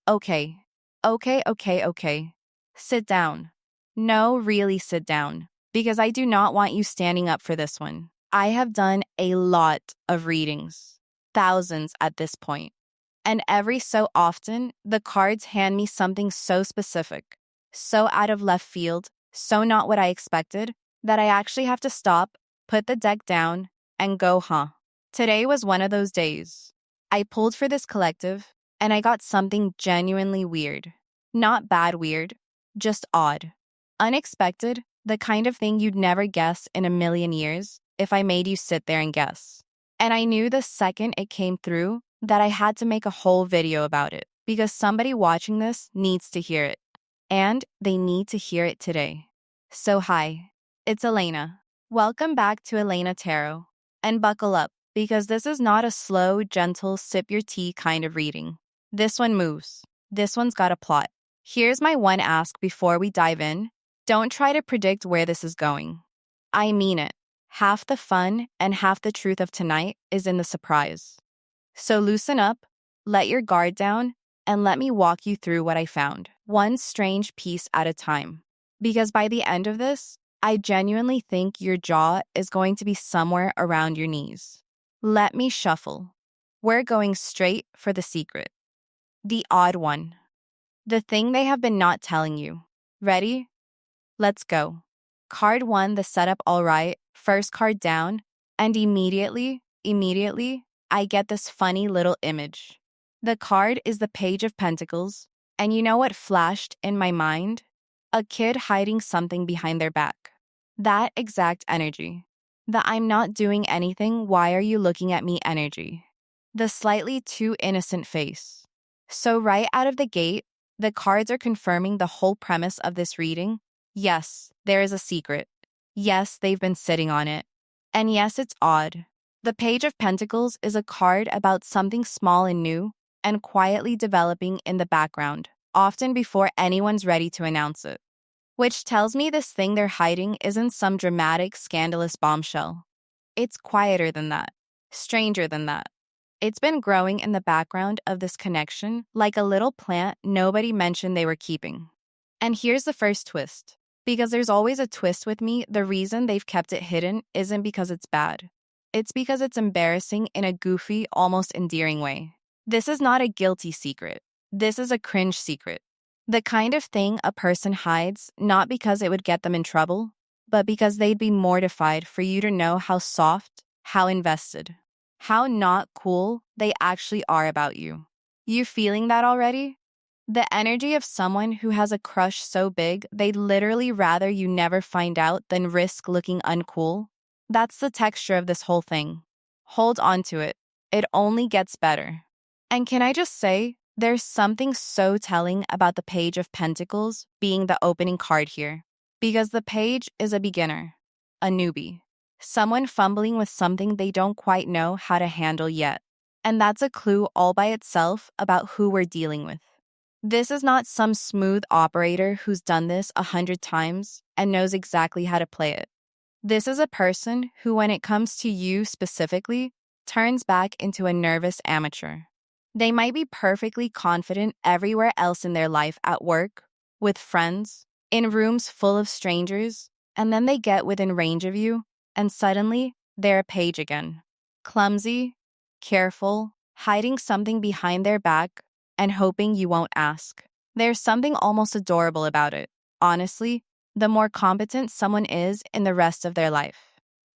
Okay. Okay. Sit down. No, really sit down. Because I do not want you standing up for this one. I have done a lot of readings. Thousands at this point. And every so often, the cards hand me something so specific, so out of left field, so not what I expected, that I actually have to stop, put the deck down, and go, huh? Today was one of those days. I pulled for this collective, and I got something genuinely weird. Not bad weird, just odd. Unexpected, the kind of thing you'd never guess in a million years if I made you sit there and guess. And I knew the second it came through that I had to make a whole video about it because somebody watching this needs to hear it. And they need to hear it today. So hi, it's Elena. Welcome back to Elena Tarot. And buckle up because this is not a slow, gentle, sip your tea kind of reading. This one moves. This one's got a plot. Here's my one ask before we dive in. Don't try to predict where this is going. I mean it. Half the fun and half the truth of tonight is in the surprise. So loosen up, let your guard down, and let me walk you through what I found, one strange piece at a time. Because by the end of this, I genuinely think your jaw is going to be somewhere around your knees. Let me shuffle. We're going straight for the secret. The odd one. The thing they have been not telling you. Ready? Let's go. Card 1, the setup all right, first card down, and immediately, I get this funny little image. The card is the Page of Pentacles, and you know what flashed in my mind? A kid hiding something behind their back. That exact energy. The I'm not doing anything, why are you looking at me energy. The slightly too innocent face. So right out of the gate, the cards are confirming the whole premise of this reading. Yes, there is a secret. Yes, they've been sitting on it. And yes, it's odd. The Page of Pentacles is a card about something small and new and quietly developing in the background, often before anyone's ready to announce it. Which tells me this thing they're hiding isn't some dramatic, scandalous bombshell. It's quieter than that, stranger than that. It's been growing in the background of this connection like a little plant nobody mentioned they were keeping. And here's the first twist. Because there's always a twist with me, the reason they've kept it hidden isn't because it's bad. It's because it's embarrassing in a goofy, almost endearing way. This is not a guilty secret. This is a cringe secret. The kind of thing a person hides not because it would get them in trouble, but because they'd be mortified for you to know how soft, how invested, how not cool they actually are about you. You feeling that already? The energy of someone who has a crush so big they'd literally rather you never find out than risk looking uncool. That's the texture of this whole thing. Hold on to it. It only gets better. And can I just say, there's something so telling about the Page of Pentacles being the opening card here. Because the page is a beginner, a newbie, someone fumbling with something they don't quite know how to handle yet. And that's a clue all by itself about who we're dealing with. This is not some smooth operator who's done this 100 times and knows exactly how to play it. This is a person who, when it comes to you specifically, turns back into a nervous amateur. They might be perfectly confident everywhere else in their life, at work, with friends, in rooms full of strangers, and then they get within range of you, and suddenly they're a page again. Clumsy, careful, hiding something behind their back, and hoping you won't ask. There's something almost adorable about it, honestly, the more competent someone is in the rest of their life.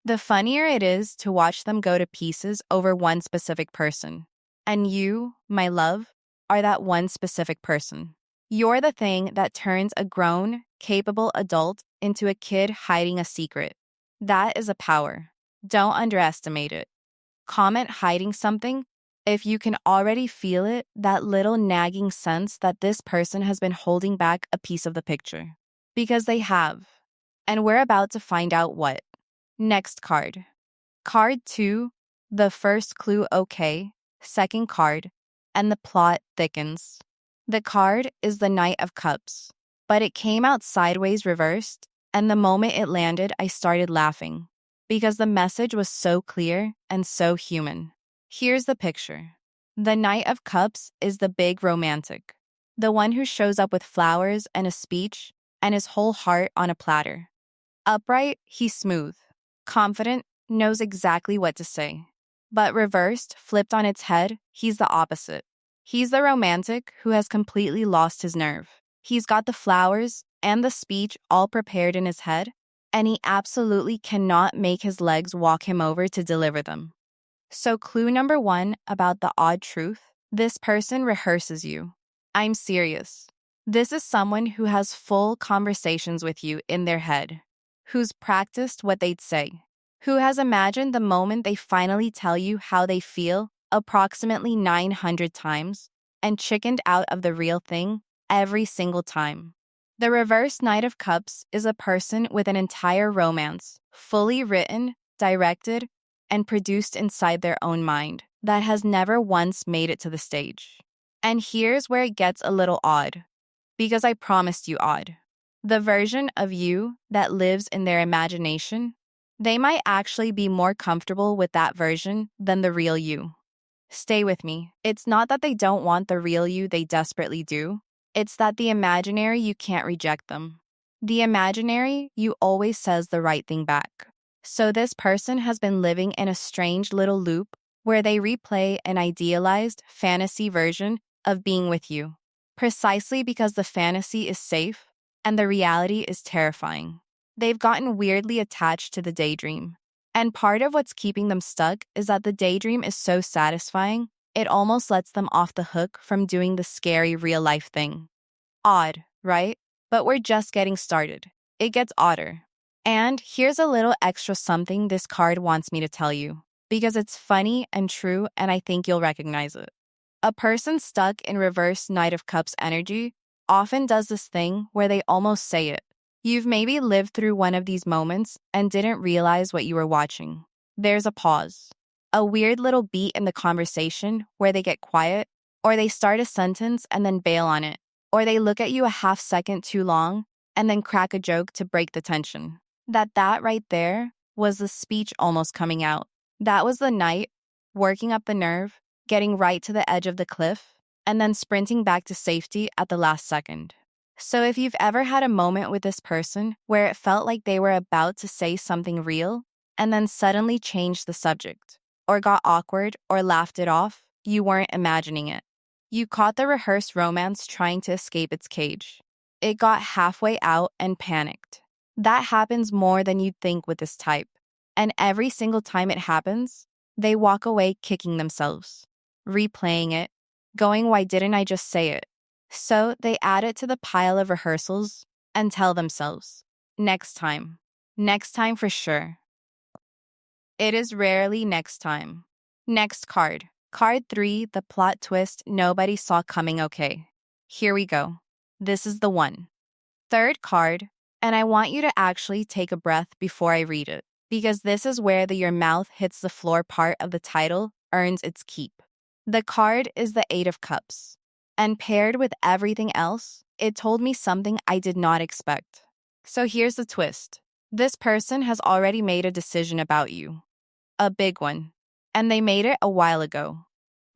The funnier it is to watch them go to pieces over one specific person. And you, my love, are that one specific person. You're the thing that turns a grown, capable adult into a kid hiding a secret. That is a power. Don't underestimate it. Comment hiding something if you can already feel it, that little nagging sense that this person has been holding back a piece of the picture. Because they have. And we're about to find out what. Next card. Card 2, the first clue okay, second card, and the plot thickens. The card is the Knight of Cups, but it came out sideways reversed, and the moment it landed, I started laughing. Because the message was so clear and so human. Here's the picture. The Knight of Cups is the big romantic. The one who shows up with flowers and a speech and his whole heart on a platter. Upright, he's smooth. Confident, knows exactly what to say. But reversed, flipped on its head, he's the opposite. He's the romantic who has completely lost his nerve. He's got the flowers and the speech all prepared in his head, and he absolutely cannot make his legs walk him over to deliver them. So, clue number one about the odd truth: this person rehearses you. I'm serious. This is someone who has full conversations with you in their head, who's practiced what they'd say, who has imagined the moment they finally tell you how they feel approximately 900 times, and chickened out of the real thing every single time. The reverse Knight of Cups is a person with an entire romance, fully written, directed, and produced inside their own mind, that has never once made it to the stage. And here's where it gets a little odd, because I promised you odd. The version of you that lives in their imagination, they might actually be more comfortable with that version than the real you. Stay with me. It's not that they don't want the real you, they desperately do. It's that the imaginary you can't reject them. The imaginary you always says the right thing back. So this person has been living in a strange little loop where they replay an idealized fantasy version of being with you, precisely because the fantasy is safe and the reality is terrifying. They've gotten weirdly attached to the daydream. And part of what's keeping them stuck is that the daydream is so satisfying, it almost lets them off the hook from doing the scary real life thing. Odd, right? But we're just getting started. It gets odder. And here's a little extra something this card wants me to tell you, because it's funny and true, and I think you'll recognize it. A person stuck in reverse Knight of Cups energy often does this thing where they almost say it. You've maybe lived through one of these moments and didn't realize what you were watching. There's a pause, a weird little beat in the conversation where they get quiet, or they start a sentence and then bail on it, or they look at you a half second too long and then crack a joke to break the tension. That right there was the speech almost coming out. That was the knight working up the nerve, getting right to the edge of the cliff, and then sprinting back to safety at the last second. So if you've ever had a moment with this person where it felt like they were about to say something real and then suddenly changed the subject, or got awkward or laughed it off, you weren't imagining it. You caught the rehearsed romance trying to escape its cage. It got halfway out and panicked. That happens more than you'd think with this type. And every single time it happens, they walk away kicking themselves, replaying it, going, why didn't I just say it? So they add it to the pile of rehearsals and tell themselves, next time for sure. It is rarely next time. Next card. Card 3, the plot twist nobody saw coming. Okay, here we go. This is the one. Third card, and I want you to actually take a breath before I read it, because this is where the your mouth hits the floor part of the title earns its keep. The card is the Eight of Cups, and paired with everything else, it told me something I did not expect. So here's the twist. This person has already made a decision about you. A big one. And they made it a while ago.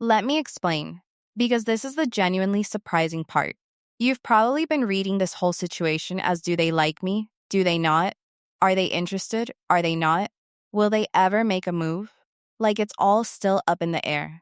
Let me explain, because this is the genuinely surprising part. You've probably been reading this whole situation as, do they like me? Do they not? Are they interested? Are they not? Will they ever make a move? Like it's all still up in the air.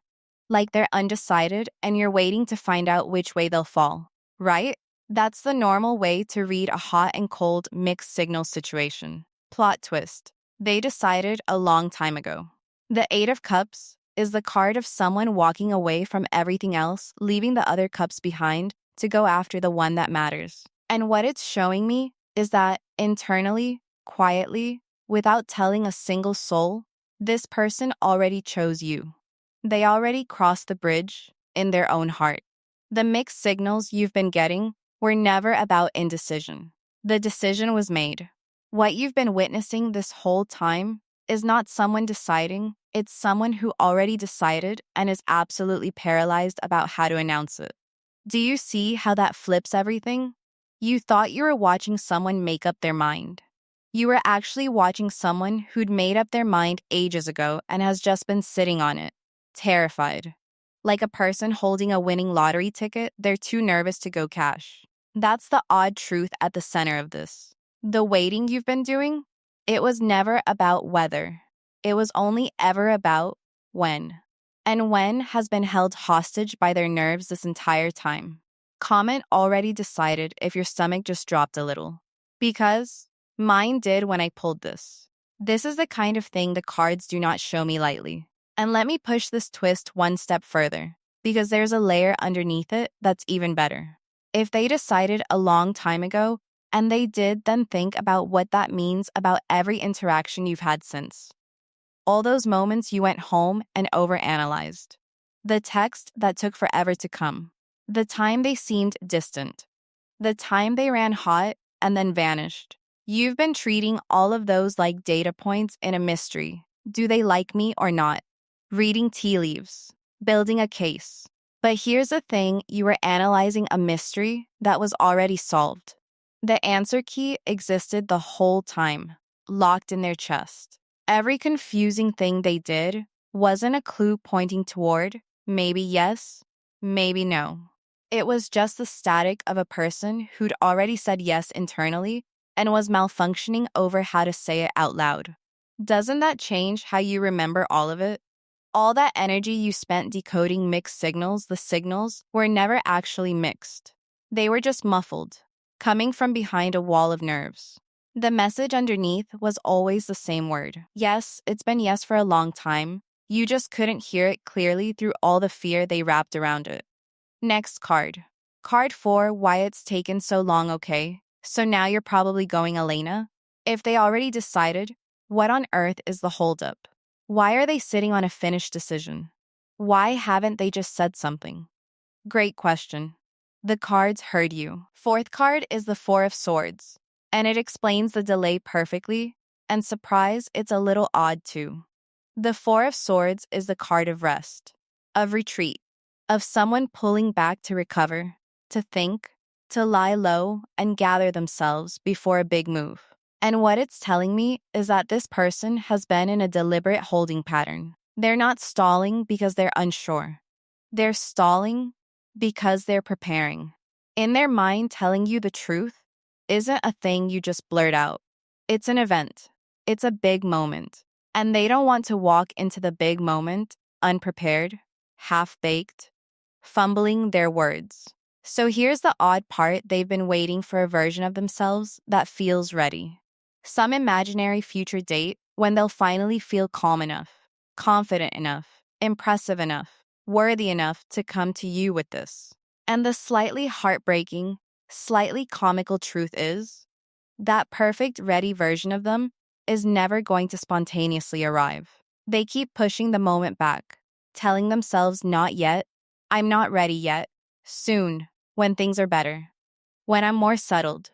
Like they're undecided and you're waiting to find out which way they'll fall, right? That's the normal way to read a hot and cold mixed signal situation. Plot twist. They decided a long time ago. The Eight of Cups is the card of someone walking away from everything else, leaving the other cups behind to go after the one that matters. And what it's showing me is that internally, quietly, without telling a single soul, this person already chose you. They already crossed the bridge in their own heart. The mixed signals you've been getting were never about indecision. The decision was made. What you've been witnessing this whole time is not someone deciding, it's someone who already decided and is absolutely paralyzed about how to announce it. Do you see how that flips everything? You thought you were watching someone make up their mind. You were actually watching someone who'd made up their mind ages ago and has just been sitting on it, terrified. Like a person holding a winning lottery ticket, they're too nervous to go cash. That's the odd truth at the center of this. The waiting you've been doing, it was never about whether. It was only ever about when. And when has been held hostage by their nerves this entire time. Comment already decided if your stomach just dropped a little. Because mine did when I pulled this. This is the kind of thing the cards do not show me lightly. And let me push this twist one step further, because there's a layer underneath it that's even better. If they decided a long time ago, and they did then think about what that means about every interaction you've had since. All those moments you went home and overanalyzed. The text that took forever to come. The time they seemed distant. The time they ran hot and then vanished. You've been treating all of those like data points in a mystery. Do they like me or not? Reading tea leaves. Building a case. But here's the thing, you were analyzing a mystery that was already solved. The answer key existed the whole time, locked in their chest. Every confusing thing they did wasn't a clue pointing toward maybe yes, maybe no. It was just the static of a person who'd already said yes internally and was malfunctioning over how to say it out loud. Doesn't that change how you remember all of it? All that energy you spent decoding mixed signals, the signals were never actually mixed. They were just muffled, coming from behind a wall of nerves. The message underneath was always the same word. Yes, it's been yes for a long time. You just couldn't hear it clearly through all the fear they wrapped around it. Next card. Card 4, why it's taken so long, okay? So now you're probably going Elena? If they already decided, what on earth is the holdup? Why are they sitting on a finished decision? Why haven't they just said something? Great question. The cards heard you. Fourth card is the Four of Swords, and it explains the delay perfectly, and surprise, it's a little odd too. The Four of Swords is the card of rest, of retreat, of someone pulling back to recover, to think, to lie low and gather themselves before a big move. And what it's telling me is that this person has been in a deliberate holding pattern. They're not stalling because they're unsure. They're stalling because they're preparing. In their mind, telling you the truth isn't a thing you just blurt out. It's an event. It's a big moment. And they don't want to walk into the big moment unprepared, half-baked, fumbling their words. So here's the odd part, they've been waiting for a version of themselves that feels ready. Some imaginary future date when they'll finally feel calm enough, confident enough, impressive enough, worthy enough to come to you with this. And the slightly heartbreaking, slightly comical truth is, that perfect ready version of them is never going to spontaneously arrive. They keep pushing the moment back, telling themselves not yet, I'm not ready yet, soon, when things are better, when I'm more settled,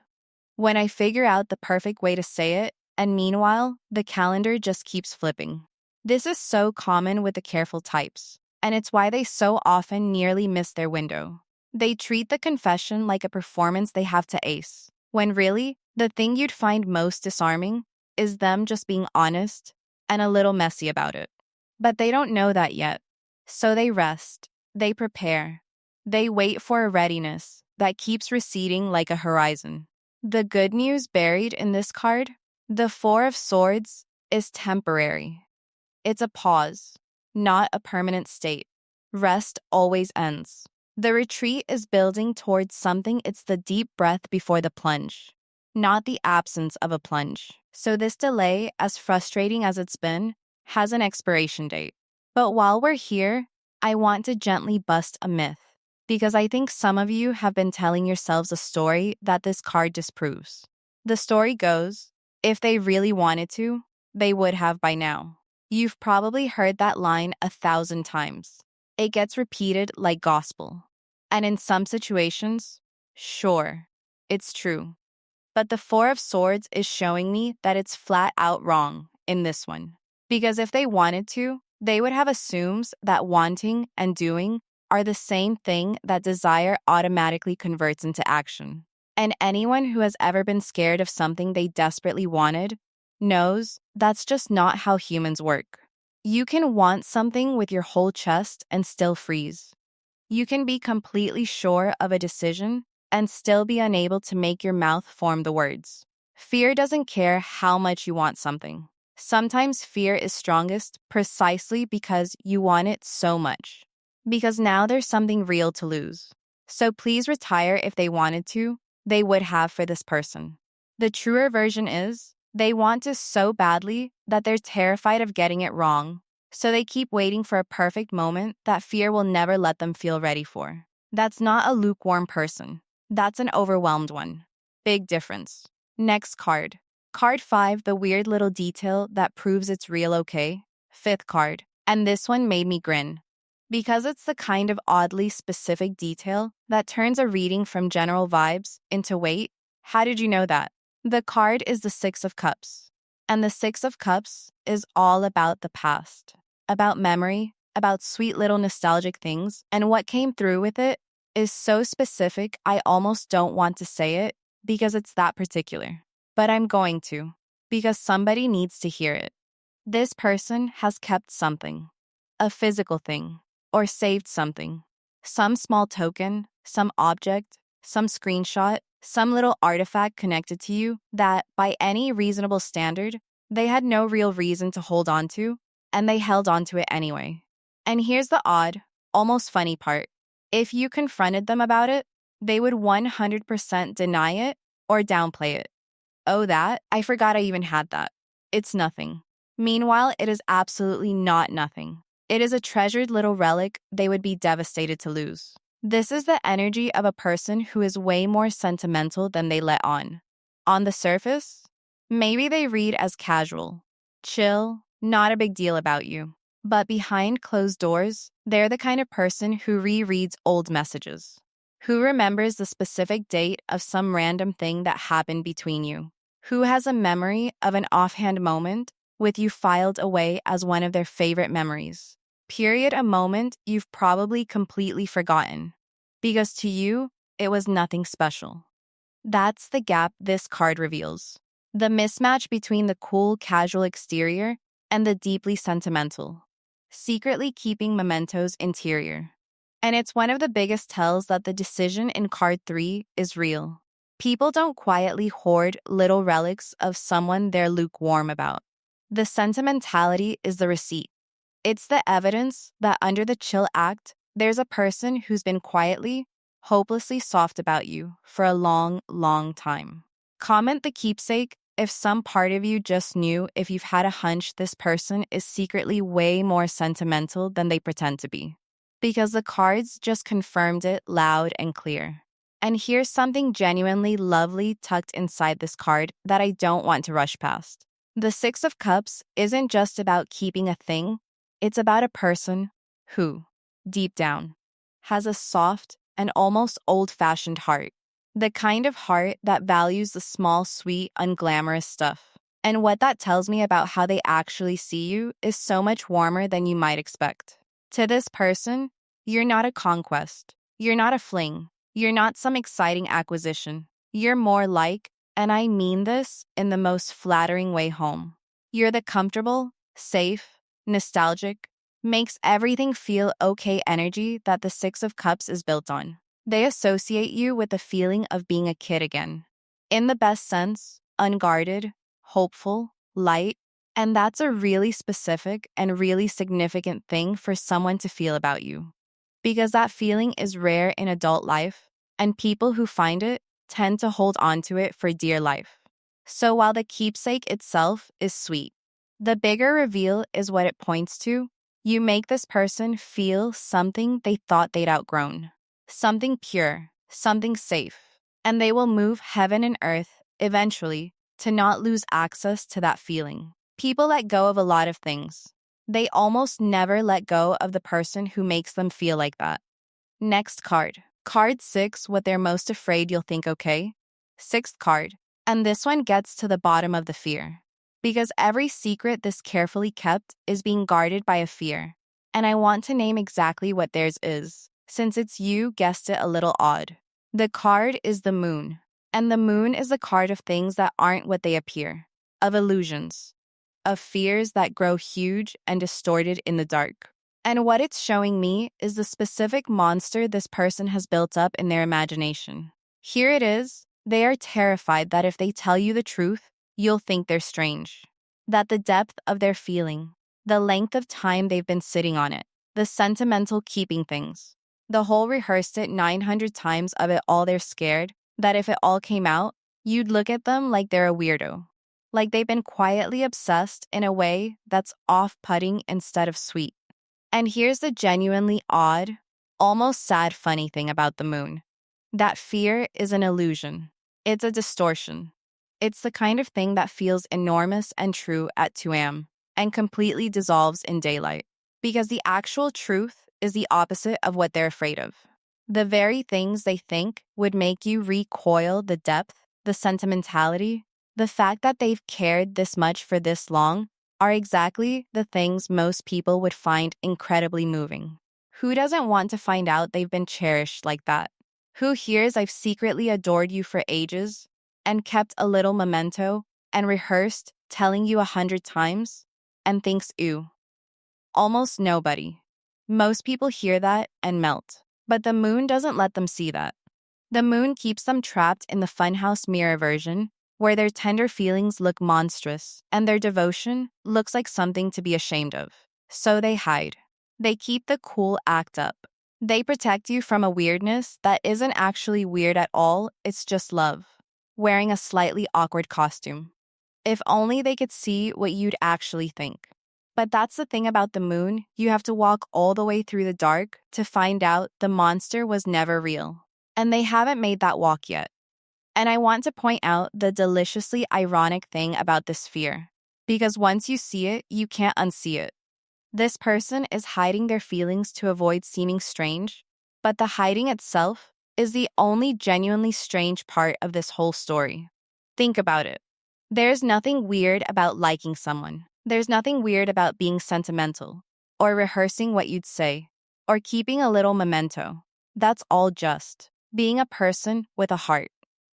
when I figure out the perfect way to say it, and meanwhile, the calendar just keeps flipping. This is so common with the careful types, and it's why they so often nearly miss their window. They treat the confession like a performance they have to ace, when really, the thing you'd find most disarming is them just being honest and a little messy about it. But they don't know that yet, so they rest, they prepare, they wait for a readiness that keeps receding like a horizon. The good news buried in this card, the Four of Swords, is temporary. It's a pause, not a permanent state. Rest always ends. The retreat is building towards something, it's the deep breath before the plunge, not the absence of a plunge. So this delay, as frustrating as it's been, has an expiration date. But while we're here, I want to gently bust a myth, because I think some of you have been telling yourselves a story that this card disproves. The story goes, if they really wanted to, they would have by now. You've probably heard that line 1,000 times. It gets repeated like gospel. And in some situations, sure, it's true. But the Four of Swords is showing me that it's flat out wrong in this one. Because if they wanted to, they would have assumed that wanting and doing are the same thing, that desire automatically converts into action. And anyone who has ever been scared of something they desperately wanted knows that's just not how humans work. You can want something with your whole chest and still freeze. You can be completely sure of a decision and still be unable to make your mouth form the words. Fear doesn't care how much you want something. Sometimes fear is strongest precisely because you want it so much. Because now there's something real to lose. So please retire if they wanted to, they would have for this person. The truer version is, they want to so badly that they're terrified of getting it wrong. So they keep waiting for a perfect moment that fear will never let them feel ready for. That's not a lukewarm person. That's an overwhelmed one. Big difference. Next card. Card 5, the weird little detail that proves it's real okay. Fifth card. And this one made me grin. Because it's the kind of oddly specific detail that turns a reading from general vibes into wait, how did you know that? The card is the Six of Cups. And the Six of Cups is all about the past, about memory, about sweet little nostalgic things, and what came through with it is so specific I almost don't want to say it because it's that particular. But I'm going to, because somebody needs to hear it. This person has kept something, a physical thing, or saved something. Some small token, some object, some screenshot, some little artifact connected to you that, by any reasonable standard, they had no real reason to hold on to, and they held on to it anyway. And here's the odd, almost funny part. If you confronted them about it, they would 100% deny it or downplay it. Oh, that? I forgot I even had that. It's nothing. Meanwhile, it is absolutely not nothing. It is a treasured little relic they would be devastated to lose. This is the energy of a person who is way more sentimental than they let on. On the surface, maybe they read as casual, chill, not a big deal about you. But behind closed doors, they're the kind of person who rereads old messages, who remembers the specific date of some random thing that happened between you, who has a memory of an offhand moment with you filed away as one of their favorite memories. Period, a moment you've probably completely forgotten, because to you, it was nothing special. That's the gap this card reveals. The mismatch between the cool, casual exterior and the deeply sentimental, secretly keeping mementos interior. And it's one of the biggest tells that the decision in card 3 is real. People don't quietly hoard little relics of someone they're lukewarm about. The sentimentality is the receipt. It's the evidence that under the chill act, there's a person who's been quietly, hopelessly soft about you for a long, long time. Comment the keepsake if some part of you just knew if you've had a hunch this person is secretly way more sentimental than they pretend to be. Because the cards just confirmed it loud and clear. And here's something genuinely lovely tucked inside this card that I don't want to rush past. The Six of Cups isn't just about keeping a thing, it's about a person who, deep down, has a soft and almost old-fashioned heart. The kind of heart that values the small, sweet, unglamorous stuff. And what that tells me about how they actually see you is so much warmer than you might expect. To this person, you're not a conquest. You're not a fling. You're not some exciting acquisition. You're more like, and I mean this in the most flattering way home. You're the comfortable, safe, nostalgic, makes everything feel okay energy that the Six of Cups is built on. They associate you with the feeling of being a kid again. In the best sense, unguarded, hopeful, light, and that's a really specific and really significant thing for someone to feel about you. Because that feeling is rare in adult life, and people who find it tend to hold on to it for dear life. So while the keepsake itself is sweet, the bigger reveal is what it points to. You make this person feel something they thought they'd outgrown. Something pure, something safe. And they will move heaven and earth, eventually, to not lose access to that feeling. People let go of a lot of things. They almost never let go of the person who makes them feel like that. Next card. Card 6, what they're most afraid you'll think okay. Sixth card. And this one gets to the bottom of the fear. Because every secret this carefully kept is being guarded by a fear. And I want to name exactly what theirs is, since it's you guessed it a little odd. The card is the moon. And the moon is a card of things that aren't what they appear. Of illusions. of fears that grow huge and distorted in the dark. And what it's showing me is the specific monster this person has built up in their imagination. Here it is. They are terrified that if they tell you the truth, you'll think they're strange. That the depth of their feeling, the length of time they've been sitting on it, the sentimental keeping things, the whole rehearsed it 900 times of it all, they're scared that if it all came out, you'd look at them like they're a weirdo. Like they've been quietly obsessed in a way that's off-putting instead of sweet. And here's the genuinely odd, almost sad funny thing about the moon. That fear is an illusion. It's a distortion. It's the kind of thing that feels enormous and true at 2 a.m. and completely dissolves in daylight. Because the actual truth is the opposite of what they're afraid of. The very things they think would make you recoil, the depth, the sentimentality, the fact that they've cared this much for this long, are exactly the things most people would find incredibly moving. Who doesn't want to find out they've been cherished like that? Who hears I've secretly adored you for ages and kept a little memento and rehearsed telling you 100 times and thinks, ew? Almost nobody. Most people hear that and melt. But the moon doesn't let them see that. The moon keeps them trapped in the funhouse mirror version, where their tender feelings look monstrous and their devotion looks like something to be ashamed of. So they hide. They keep the cool act up. They protect you from a weirdness that isn't actually weird at all, it's just love, wearing a slightly awkward costume. If only they could see what you'd actually think. But that's the thing about the moon, you have to walk all the way through the dark to find out the monster was never real. And they haven't made that walk yet. And I want to point out the deliciously ironic thing about this fear. Because once you see it, you can't unsee it. This person is hiding their feelings to avoid seeming strange, but the hiding itself is the only genuinely strange part of this whole story. Think about it. There's nothing weird about liking someone. There's nothing weird about being sentimental, or rehearsing what you'd say, or keeping a little memento. That's all just being a person with a heart.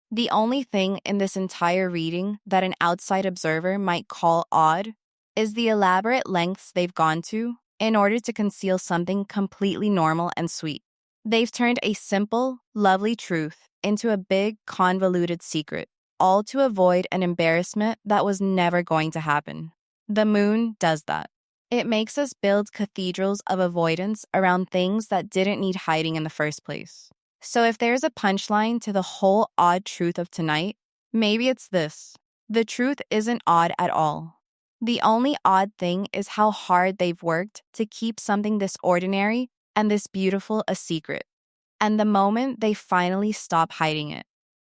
The only thing in this entire reading that an outside observer might call odd is the elaborate lengths they've gone to in order to conceal something completely normal and sweet. They've turned a simple, lovely truth into a big, convoluted secret, all to avoid an embarrassment that was never going to happen. The moon does that. It makes us build cathedrals of avoidance around things that didn't need hiding in the first place. So if there's a punchline to the whole odd truth of tonight, maybe it's this. The truth isn't odd at all. The only odd thing is how hard they've worked to keep something this ordinary and this beautiful a secret. And the moment they finally stop hiding it,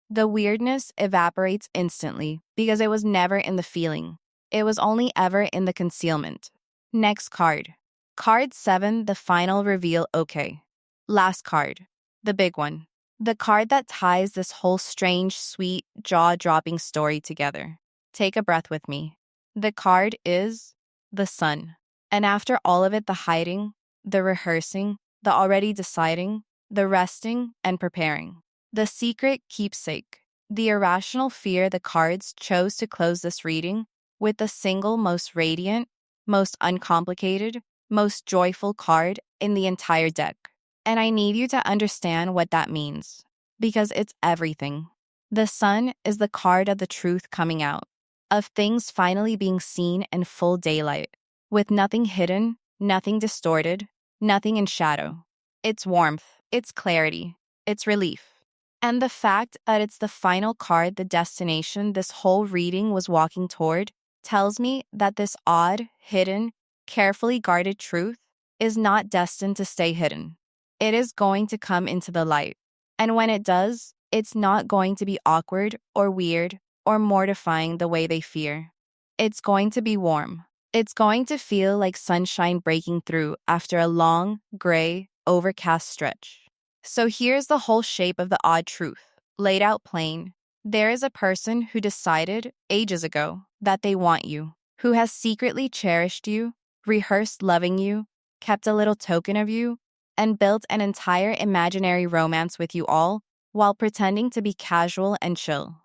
the weirdness evaporates instantly because it was never in the feeling. It was only ever in the concealment. Next card. Card 7, the final reveal, okay. Last card. The big one. The card that ties this whole strange, sweet, jaw-dropping story together. Take a breath with me. The card is the sun. And after all of it, the hiding, the rehearsing, the already deciding, the resting and preparing. The secret keepsake. The irrational fear the cards chose to close this reading with the single most radiant, most uncomplicated, most joyful card in the entire deck. And I need you to understand what that means, because it's everything. The sun is the card of the truth coming out, of things finally being seen in full daylight, with nothing hidden, nothing distorted, nothing in shadow. It's warmth, it's clarity, it's relief. And the fact that it's the final card, the destination this whole reading was walking toward, tells me that this odd, hidden, carefully guarded truth is not destined to stay hidden. It is going to come into the light. And when it does, it's not going to be awkward or weird or mortifying the way they fear. It's going to be warm. It's going to feel like sunshine breaking through after a long, gray, overcast stretch. So here's the whole shape of the odd truth, laid out plain. There is a person who decided ages ago that they want you, who has secretly cherished you, rehearsed loving you, kept a little token of you, and built an entire imaginary romance with you all while pretending to be casual and chill.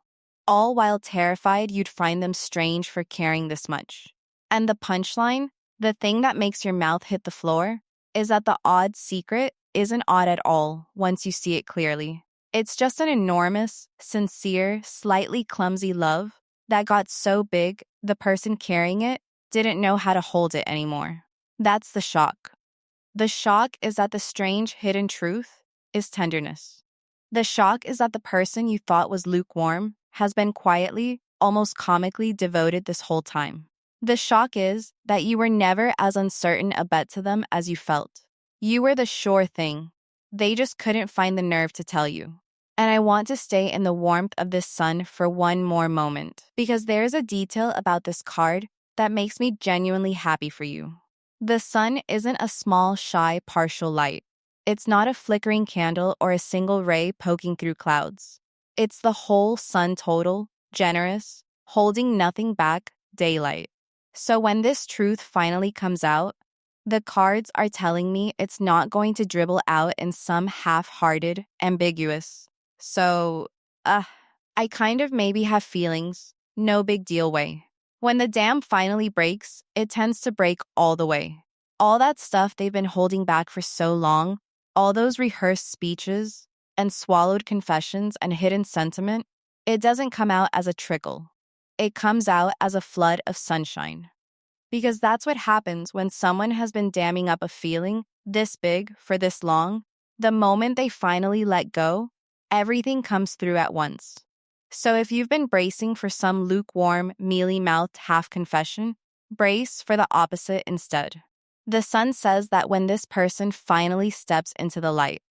All while terrified you'd find them strange for caring this much. And the punchline, the thing that makes your mouth hit the floor, is that the odd secret isn't odd at all once you see it clearly. It's just an enormous, sincere, slightly clumsy love that got so big the person carrying it didn't know how to hold it anymore. That's the shock. The shock is that the strange hidden truth is tenderness. The shock is that the person you thought was lukewarm has been quietly, almost comically devoted this whole time. The shock is that you were never as uncertain a bet to them as you felt. You were the sure thing. They just couldn't find the nerve to tell you. And I want to stay in the warmth of this sun for one more moment, because there's a detail about this card that makes me genuinely happy for you. The sun isn't a small, shy, partial light. It's not a flickering candle or a single ray poking through clouds. It's the whole sun total, generous, holding nothing back, daylight. So when this truth finally comes out, the cards are telling me it's not going to dribble out in some half-hearted, ambiguous. So, I kind of maybe have feelings, no big deal way. When the dam finally breaks, it tends to break all the way. All that stuff they've been holding back for so long, all those rehearsed speeches and swallowed confessions and hidden sentiment, it doesn't come out as a trickle. It comes out as a flood of sunshine. Because that's what happens when someone has been damming up a feeling this big for this long. The moment they finally let go, everything comes through at once. So if you've been bracing for some lukewarm, mealy-mouthed half-confession, brace for the opposite instead. The sun says that when this person finally steps into the light,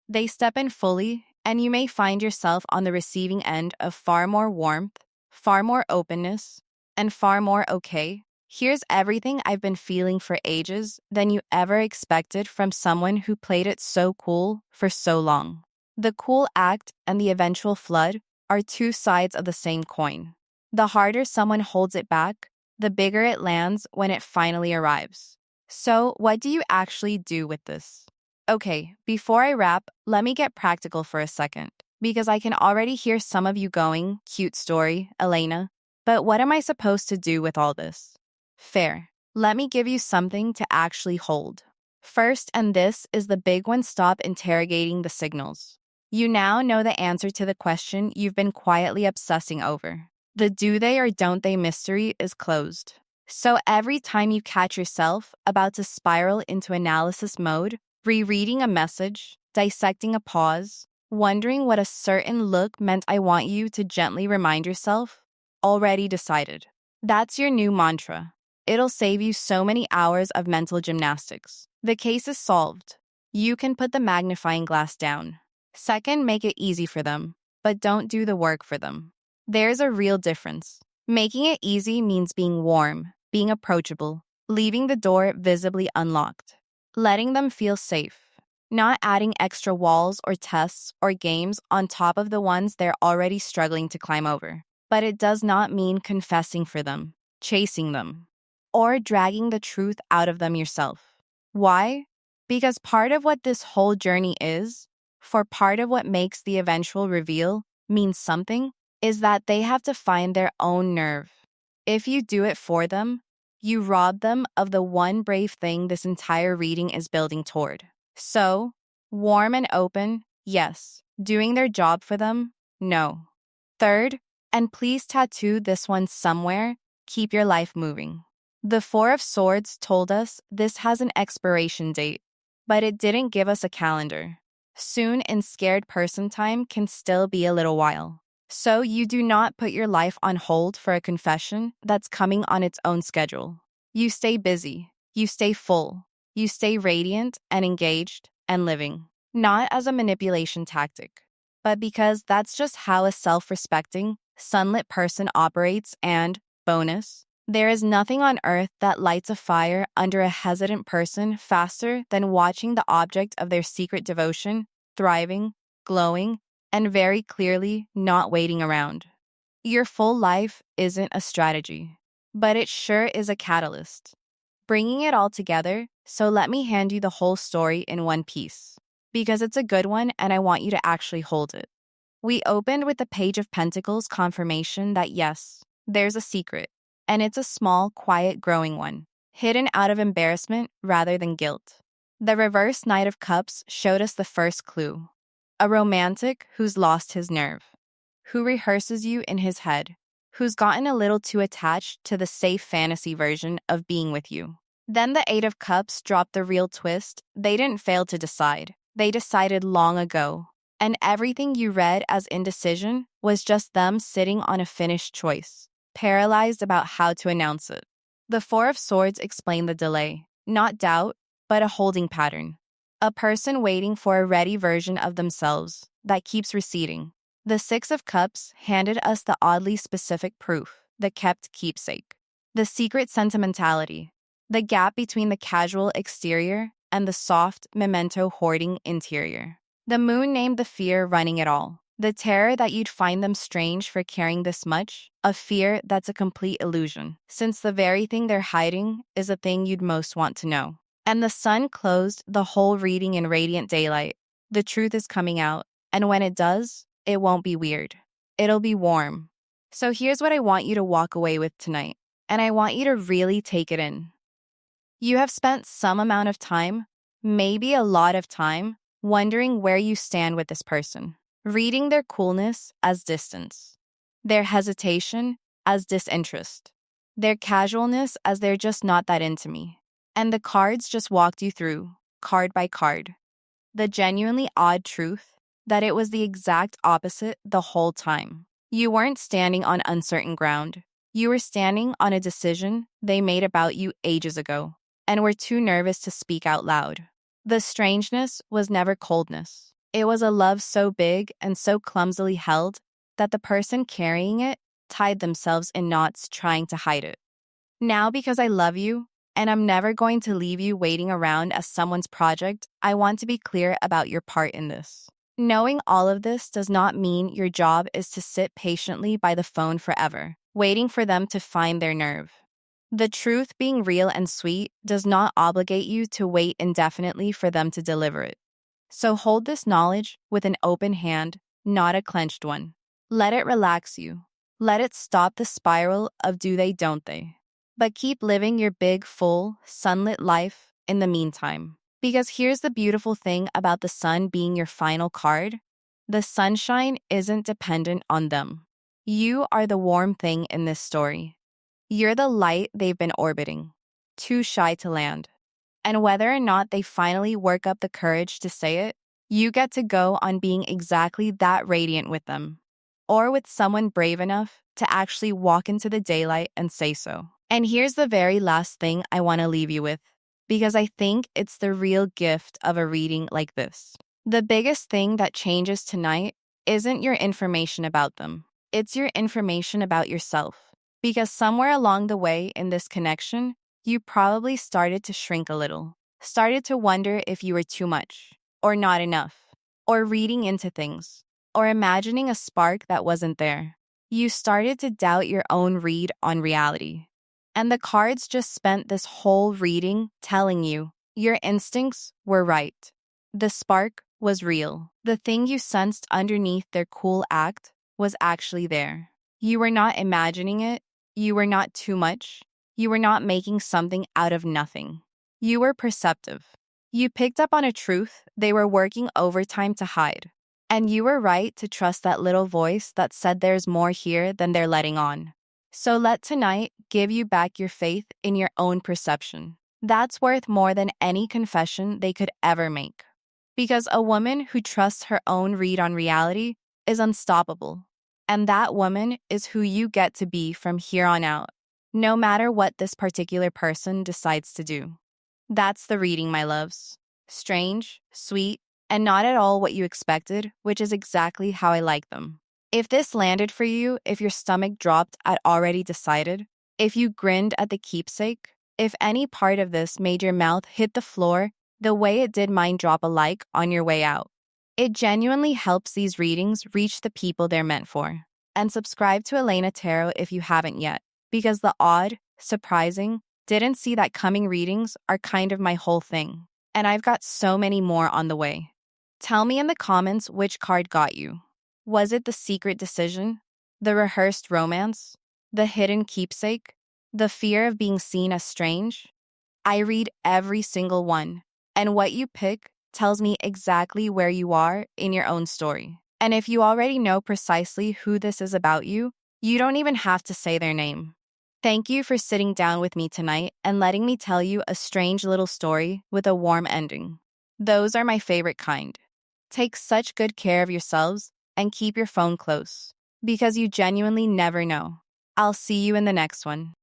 they step in fully, and you may find yourself on the receiving end of far more warmth, far more openness, and far more okay. Here's everything I've been feeling for ages than you ever expected from someone who played it so cool for so long. The cool act and the eventual flood are two sides of the same coin. The harder someone holds it back, the bigger it lands when it finally arrives. So, what do you actually do with this? Okay, before I wrap, let me get practical for a second, because I can already hear some of you going, cute story, Elena, but what am I supposed to do with all this? Fair. Let me give you something to actually hold. First, and this is the big one, stop interrogating the signals. You now know the answer to the question you've been quietly obsessing over. The do they or don't they mystery is closed. So every time you catch yourself about to spiral into analysis mode, rereading a message, dissecting a pause, wondering what a certain look meant, I want you to gently remind yourself, already decided. That's your new mantra. It'll save you so many hours of mental gymnastics. The case is solved. You can put the magnifying glass down. Second, make it easy for them, but don't do the work for them. There's a real difference. Making it easy means being warm, being approachable, leaving the door visibly unlocked, letting them feel safe, not adding extra walls or tests or games on top of the ones they're already struggling to climb over. But it does not mean confessing for them, chasing them, or dragging the truth out of them yourself. Why? Because part of what this whole journey is, for part of what makes the eventual reveal mean something, is that they have to find their own nerve. If you do it for them, you rob them of the one brave thing this entire reading is building toward. So, warm and open, yes. Doing their job for them, no. Third, and please tattoo this one somewhere, keep your life moving. The Four of Swords told us this has an expiration date, but it didn't give us a calendar. Soon in scared person time can still be a little while. So you do not put your life on hold for a confession that's coming on its own schedule. You stay busy, you stay full, you stay radiant and engaged and living. Not as a manipulation tactic, but because that's just how a self-respecting, sunlit person operates. And, bonus, there is nothing on earth that lights a fire under a hesitant person faster than watching the object of their secret devotion thriving, glowing, and very clearly not waiting around. Your full life isn't a strategy, but it sure is a catalyst, bringing it all together. So let me hand you the whole story in one piece, because it's a good one and I want you to actually hold it. We opened with the Page of Pentacles confirmation that yes, there's a secret. and it's a small, quiet, growing one, hidden out of embarrassment rather than guilt. The reverse Knight of Cups showed us the first clue. A romantic who's lost his nerve, who rehearses you in his head, who's gotten a little too attached to the safe fantasy version of being with you. Then the Eight of Cups dropped the real twist. They didn't fail to decide. They decided long ago. And everything you read as indecision was just them sitting on a finished choice, paralyzed about how to announce it. The Four of Swords explained the delay, not doubt, but a holding pattern. A person waiting for a ready version of themselves that keeps receding. The Six of Cups handed us the oddly specific proof, the kept keepsake. The secret sentimentality, the gap between the casual exterior and the soft, memento hoarding interior. The moon named the fear running it all. The terror that you'd find them strange for caring this much, a fear that's a complete illusion, since the very thing they're hiding is the thing you'd most want to know. And the sun closed the whole reading in radiant daylight. The truth is coming out, and when it does, it won't be weird. It'll be warm. So here's what I want you to walk away with tonight, and I want you to really take it in. You have spent some amount of time, maybe a lot of time, wondering where you stand with this person, reading their coolness as distance, their hesitation as disinterest, their casualness as they're just not that into me. And the cards just walked you through, card by card. The genuinely odd truth that it was the exact opposite the whole time. You weren't standing on uncertain ground. You were standing on a decision they made about you ages ago and were too nervous to speak out loud. The strangeness was never coldness. It was a love so big and so clumsily held that the person carrying it tied themselves in knots trying to hide it. Now, because I love you, and I'm never going to leave you waiting around as someone's project, I want to be clear about your part in this. Knowing all of this does not mean your job is to sit patiently by the phone forever, waiting for them to find their nerve. The truth, being real and sweet, does not obligate you to wait indefinitely for them to deliver it. So hold this knowledge with an open hand, not a clenched one. Let it relax you. Let it stop the spiral of do they, don't they. But keep living your big, full, sunlit life in the meantime. Because here's the beautiful thing about the sun being your final card. The sunshine isn't dependent on them. You are the warm thing in this story. You're the light they've been orbiting, too shy to land. And whether or not they finally work up the courage to say it, you get to go on being exactly that radiant with them. Or with someone brave enough to actually walk into the daylight and say so. And here's the very last thing I want to leave you with, because I think it's the real gift of a reading like this. The biggest thing that changes tonight isn't your information about them. It's your information about yourself. Because somewhere along the way in this connection, you probably started to shrink a little, started to wonder if you were too much, or not enough, or reading into things, or imagining a spark that wasn't there. You started to doubt your own read on reality. And the cards just spent this whole reading telling you your instincts were right. The spark was real. The thing you sensed underneath their cool act was actually there. You were not imagining it. You were not too much. You were not making something out of nothing. You were perceptive. You picked up on a truth they were working overtime to hide. And you were right to trust that little voice that said there's more here than they're letting on. So let tonight give you back your faith in your own perception. That's worth more than any confession they could ever make. Because a woman who trusts her own read on reality is unstoppable. And that woman is who you get to be from here on out, no matter what this particular person decides to do. That's the reading, my loves. Strange, sweet, and not at all what you expected, which is exactly how I like them. If this landed for you, if your stomach dropped at already decided, if you grinned at the keepsake, if any part of this made your mouth hit the floor the way it did mine, drop a like on your way out. It genuinely helps these readings reach the people they're meant for. And subscribe to Elena Tarot if you haven't yet, because the odd, surprising, didn't see that coming readings are kind of my whole thing. And I've got so many more on the way. Tell me in the comments which card got you. Was it the secret decision, the rehearsed romance, the hidden keepsake, The fear of being seen as strange? I read every single one, and what you pick tells me exactly where you are in your own story. And if you already know precisely who this is about you don't even have to say their name. Thank you for sitting down with me tonight and letting me tell you a strange little story with a warm ending. Those are my favorite kind. Take such good care of yourselves and keep your phone close, because you genuinely never know. I'll see you in the next one.